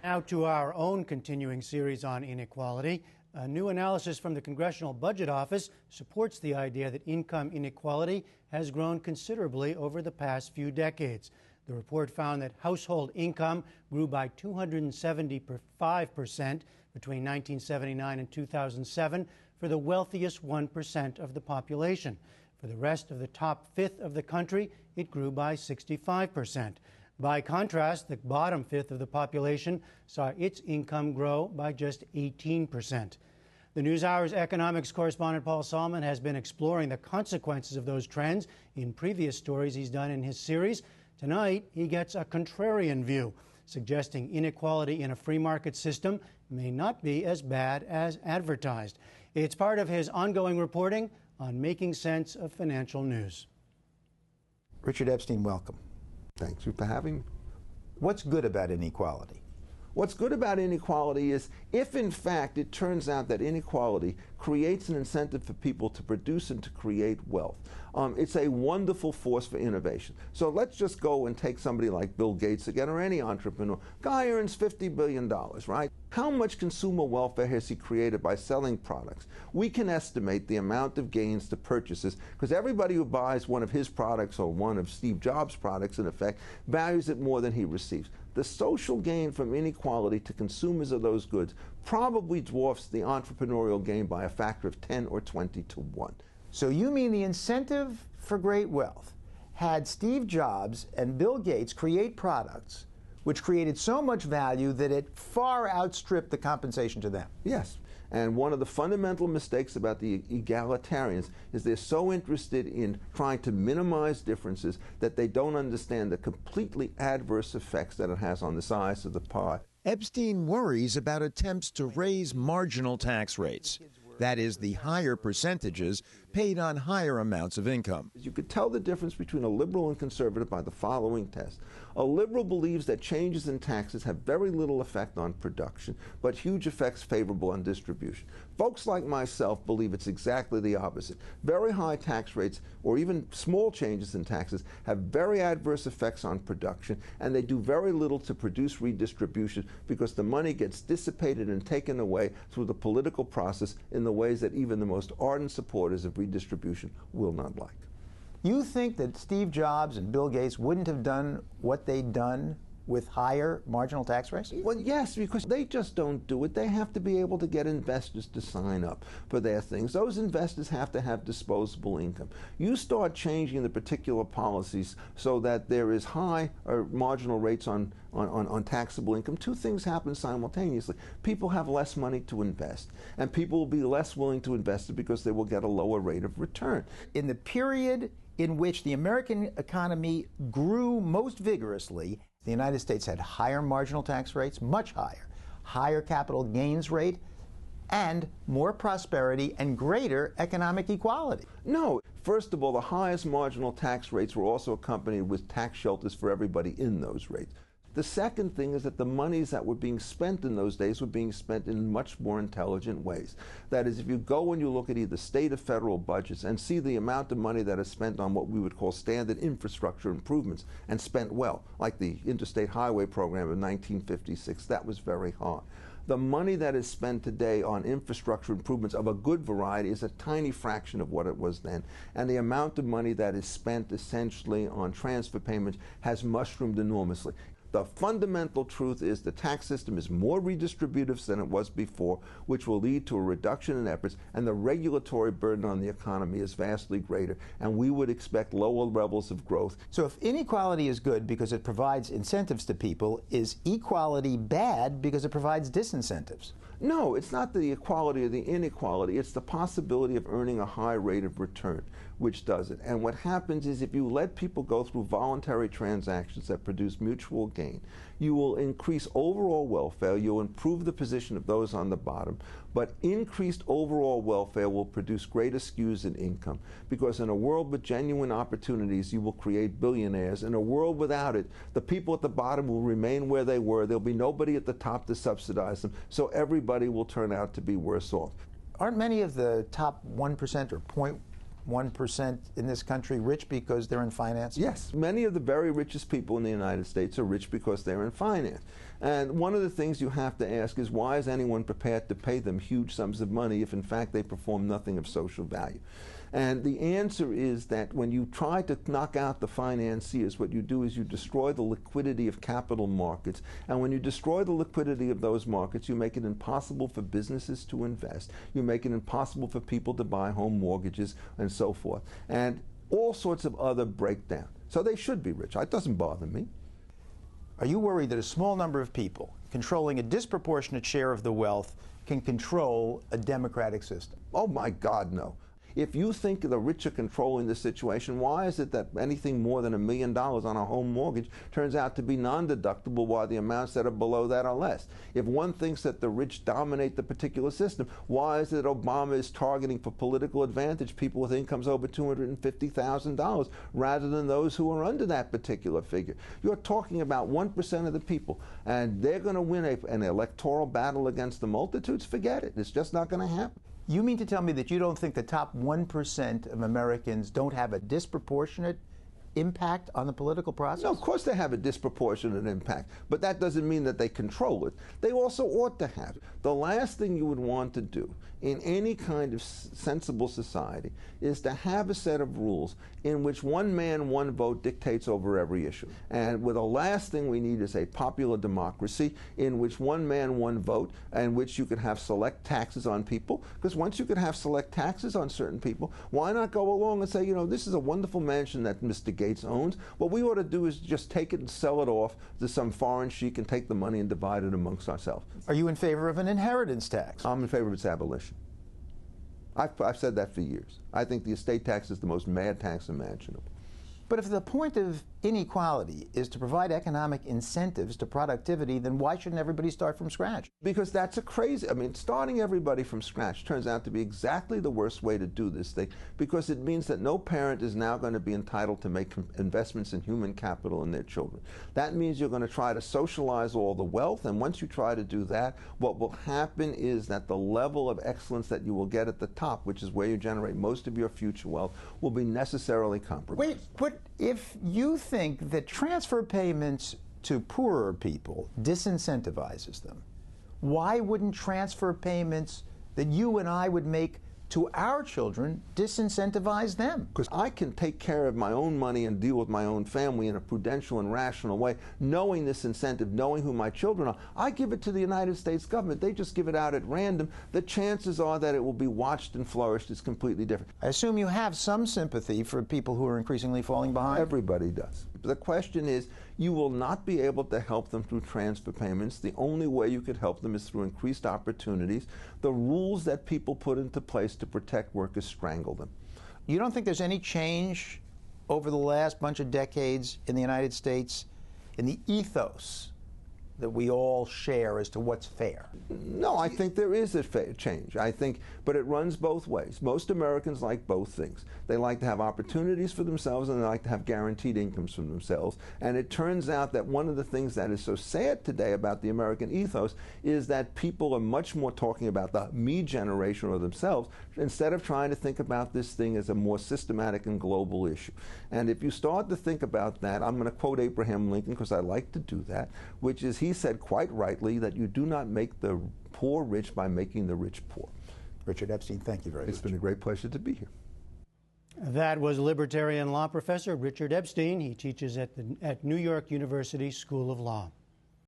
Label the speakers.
Speaker 1: Now to our own continuing series on inequality. A new analysis from the Congressional Budget Office supports the idea that income inequality has grown considerably over the past few decades. The report found that household income grew by 275% between 1979 and 2007 for the wealthiest 1% of the population. For the rest of the top fifth of the country, it grew by 65%. By contrast, the bottom fifth of the population saw its income grow by just 18%. The NewsHour's economics correspondent Paul Solman has been exploring the consequences of those trends in previous stories he's done in his series. Tonight, he gets a contrarian view, suggesting inequality in a free market system may not be as bad as advertised. It's part of his ongoing reporting on making sense of financial news.
Speaker 2: Richard Epstein, welcome.
Speaker 3: Thank you for having me.
Speaker 2: What's good about inequality?
Speaker 3: What's good about inequality is if, in fact, it turns out that inequality creates an incentive for people to produce and to create wealth. It's a wonderful force for innovation. So let's just go and take somebody like Bill Gates again, or any entrepreneur. Guy earns $50 billion, right? How much consumer welfare has he created by selling products? We can estimate the amount of gains to purchases, because everybody who buys one of his products or one of Steve Jobs' products, in effect, values it more than he receives. The social gain from inequality to consumers of those goods probably dwarfs the entrepreneurial gain by a factor of 10 or 20 to 1.
Speaker 2: So you mean the incentive for great wealth had Steve Jobs and Bill Gates create products which created so much value that it far outstripped the compensation to them?
Speaker 3: Yes. And one of the fundamental mistakes about the egalitarians is they're so interested in trying to minimize differences that they don't understand the completely adverse effects that it has on the size of the pie.
Speaker 4: Epstein worries about attempts to raise marginal tax rates. That is, the higher percentages paid on higher amounts of income.
Speaker 3: You could tell the difference between a liberal and conservative by the following test. A liberal believes that changes in taxes have very little effect on production, but huge effects favorable on distribution. Folks like myself believe it's exactly the opposite. Very high tax rates, or even small changes in taxes, have very adverse effects on production, and they do very little to produce redistribution because the money gets dissipated and taken away through the political process in the ways that even the most ardent supporters of redistribution will not like.
Speaker 2: You think that Steve Jobs and Bill Gates wouldn't have done what they'd done with higher marginal tax rates?
Speaker 3: Well, yes, because they just don't do it. They have to be able to get investors to sign up for their things. Those investors have to have disposable income. You start changing the particular policies so that there is high or marginal rates on taxable income. Two things happen simultaneously. People have less money to invest, and people will be less willing to invest it because they will get a lower rate of return.
Speaker 2: In the period in which the American economy grew most vigorously, the United States had higher marginal tax rates, much higher capital gains rate, and more prosperity and greater economic equality.
Speaker 3: No. First of all, the highest marginal tax rates were also accompanied with tax shelters for everybody in those rates. The second thing is that the monies that were being spent in those days were being spent in much more intelligent ways. That is, if you go and you look at either state or federal budgets and see the amount of money that is spent on what we would call standard infrastructure improvements and spent well, like the Interstate Highway Program of 1956, that was very high. The money that is spent today on infrastructure improvements of a good variety is a tiny fraction of what it was then. And the amount of money that is spent essentially on transfer payments has mushroomed enormously. The fundamental truth is the tax system is more redistributive than it was before, which will lead to a reduction in efforts, and the regulatory burden on the economy is vastly greater, and we would expect lower levels of growth.
Speaker 2: So if inequality is good because it provides incentives to people, is equality bad because it provides disincentives?
Speaker 3: No, it's not the equality or the inequality. It's the possibility of earning a high rate of return, which does it. And what happens is if you let people go through voluntary transactions that produce mutual gain, you will increase overall welfare, you'll improve the position of those on the bottom, but increased overall welfare will produce greater skews in income, because in a world with genuine opportunities, you will create billionaires. In a world without it, the people at the bottom will remain where they were. There'll be nobody at the top to subsidize them, so everybody will turn out to be worse off.
Speaker 2: Aren't many of the top 1% or 1% in this country rich because they're in finance?
Speaker 3: Yes, many of the very richest people in the United States are rich because they're in finance. And one of the things you have to ask is, why is anyone prepared to pay them huge sums of money if in fact they perform nothing of social value? And the answer is that when you try to knock out the financiers, what you do is you destroy the liquidity of capital markets. And when you destroy the liquidity of those markets, you make it impossible for businesses to invest. You make it impossible for people to buy home mortgages and so forth. And all sorts of other breakdown. So they should be rich. It doesn't bother me.
Speaker 2: Are you worried that a small number of people controlling a disproportionate share of the wealth can control a democratic system?
Speaker 3: Oh my God, no. If you think the rich are controlling the situation, why is it that anything more than $1 million on a home mortgage turns out to be non-deductible while the amounts that are below that are less? If one thinks that the rich dominate the particular system, why is it Obama is targeting for political advantage people with incomes over $250,000 rather than those who are under that particular figure? You're talking about 1% of the people, and they're going to win an electoral battle against the multitudes? Forget it. It's just not going to happen.
Speaker 2: You mean to tell me that you don't think the top 1% of Americans don't have a disproportionate impact on the political process?
Speaker 3: No, of course they have a disproportionate impact, but that doesn't mean that they control it. They also ought to have it. The last thing you would want to do in any kind of sensible society is to have a set of rules in which one man, one vote dictates over every issue. And the last thing we need is a popular democracy in which one man, one vote, and which you could have select taxes on people. Because once you could have select taxes on certain people, why not go along and say, you know, this is a wonderful mansion that Mr. Gates owns. What we ought to do is just take it and sell it off to some foreign sheik and take the money and divide it amongst ourselves.
Speaker 2: Are you in favor of an inheritance tax?
Speaker 3: I'm in favor of its abolition. I've said that for years. I think the estate tax is the most mad tax imaginable.
Speaker 2: But if the point of inequality is to provide economic incentives to productivity, then why shouldn't everybody start from scratch?
Speaker 3: Because that's starting everybody from scratch turns out to be exactly the worst way to do this thing, because it means that no parent is now going to be entitled to make investments in human capital in their children. That means you're going to try to socialize all the wealth, and once you try to do that, what will happen is that the level of excellence that you will get at the top, which is where you generate most of your future wealth, will be necessarily compromised.
Speaker 2: Wait, but if you think that transfer payments to poorer people disincentivizes them, why wouldn't transfer payments that you and I would make to our children disincentivize them?
Speaker 3: Because I can take care of my own money and deal with my own family in a prudential and rational way, knowing this incentive, knowing who my children are. I give it to the United States government. They just give it out at random. The chances are that it will be watched and flourished is completely different.
Speaker 2: I assume you have some sympathy for people who are increasingly falling behind?
Speaker 3: Everybody does. The question is, you will not be able to help them through transfer payments. The only way you could help them is through increased opportunities. The rules that people put into place to protect workers strangle them.
Speaker 2: You don't think there's any change over the last bunch of decades in the United States in the ethos that we all share as to what's fair?
Speaker 3: No, I think there is a change. But it runs both ways. Most Americans like both things. They like to have opportunities for themselves, and they like to have guaranteed incomes for themselves. And it turns out that one of the things that is so sad today about the American ethos is that people are much more talking about the me generation or themselves instead of trying to think about this thing as a more systematic and global issue. And if you start to think about that, I'm going to quote Abraham Lincoln because I like to do that, which is he said quite rightly that you do not make the poor rich by making the rich poor.
Speaker 2: Richard Epstein, thank you very much.
Speaker 3: It's been a great pleasure to be here.
Speaker 1: That was libertarian law professor Richard Epstein. He teaches at New York University School of Law.